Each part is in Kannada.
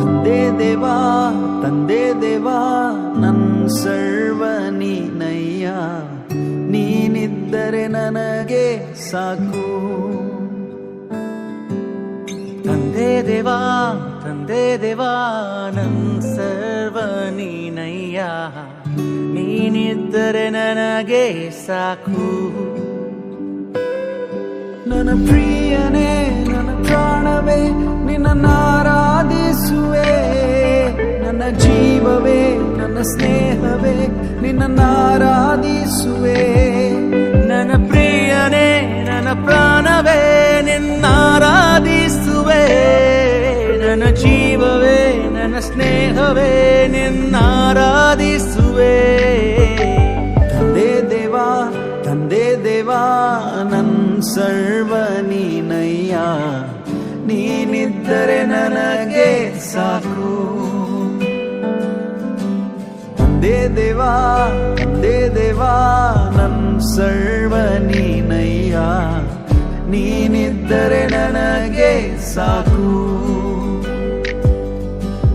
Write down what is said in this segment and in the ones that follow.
ತಂದೆ ದೇವಾ ನನ್ ಸರ್ವ ನೀನಯ್ಯ, ನೀನಿದ್ದರೆ ನನಗೆ ಸಾಕು. ತಂದೆ ದೇವಾ ನನ್ ಸರ್ವ ನೀನಯ್ಯ, ನೀನಿದ್ದರೆ ನನಗೆ ಸಾಕು. ನನ್ನ ಪ್ರಿಯನೇ ನನ್ನ ಪ್ರಾಣವೇ ನಿನ್ನನ್ನು ಆರಾಧಿಸುವೆ, ನನ್ನ ಜೀವವೇ ನನ್ನ ಸ್ನೇಹವೇ ನಿನ್ನನ್ನು ಆರಾಧಿಸುವೆ. ನನ್ನ ಪ್ರಿಯನೇ ನನ್ನ ಪ್ರಾಣವೇ ನಿನ್ನ ಆರಾಧಿಸುವೆ, ನನ್ನ ಜೀವವೇ ನನ್ನ ಸ್ನೇಹವೇ ನಿನ್ನ ಆರಾಧಿಸುವೆ. ತಂದೆ ದೇವಾ ನನ್ ಸರ್ವ ನೀನಯ್ಯ, ನೀನಿದ್ದರೆ ನನಗೆ ಸಾಕು. ತಂದೆ ದೇವಾ ನನ್ ಸರ್ವ ನೀನಯ್ಯ, ನೀನಿದ್ದರೆ ನನಗೆ ಸಾಕು.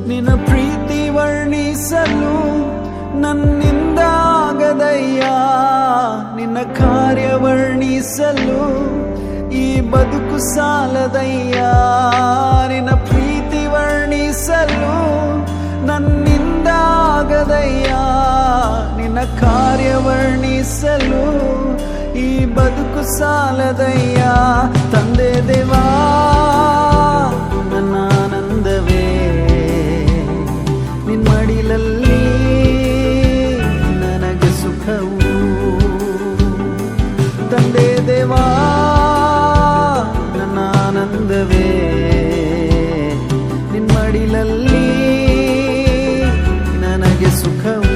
ನಿನ್ನ ಪ್ರೀತಿ ವರ್ಣಿಸಲು ನನ್ನಿಂದ ಆಗದಯ್ಯ, ನಿನ್ನ ಕಾರ್ಯ ವರ್ಣಿಸಲು ಈ ಬದುಕು ಸಾಲದಯ್ಯ. ನಿನ್ನ ಪ್ರೀತಿ ವರ್ಣಿಸಲು ನನ್ನಿಂದ ಆಗದಯ್ಯ, ನಿನ್ನ ಕಾರ್ಯ ವರ್ಣಿಸಲು ಈ ಬದುಕು ಸಾಲದಯ್ಯ. ತಂದೆ ದೇವಾ ನನ್ನ ಆನಂದವೇ ನಿನ್ಮಡಿಲಲ್ಲಿ ನನಗೆ ಸುಖವು. ತಂದೆ ದೇವಾ ನನ್ನ ಆನಂದವೇ ನಿನ್ಮಡಿಲಲ್ಲಿ ನನಗೆ ಸುಖವು.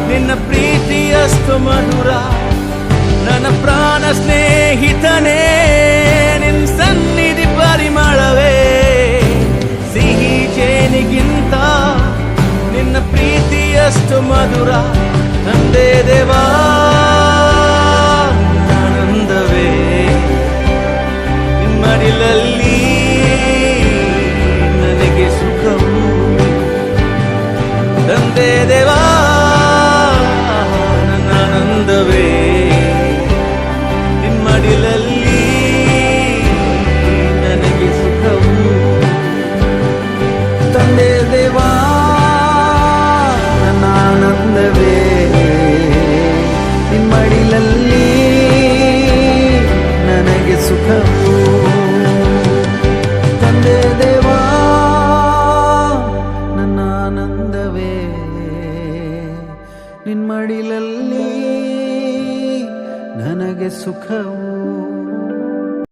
ನಿನ್ನ ಪ್ರೀತಿಯಷ್ಟು ಮಧುರ, ನನ್ನ ಪ್ರಾಣ ಸ್ನೇಹಿತನೇ ನಿನ್ನ ಸನ್ನಿಧಿ ಪರಿಮಳವೇ. ಸಿಹಿ ಜೇನಿಗಿಂತ ನಿನ್ನ ಪ್ರೀತಿಯಷ್ಟು ಮಧುರ. ತಂದೆ ದೇವಾ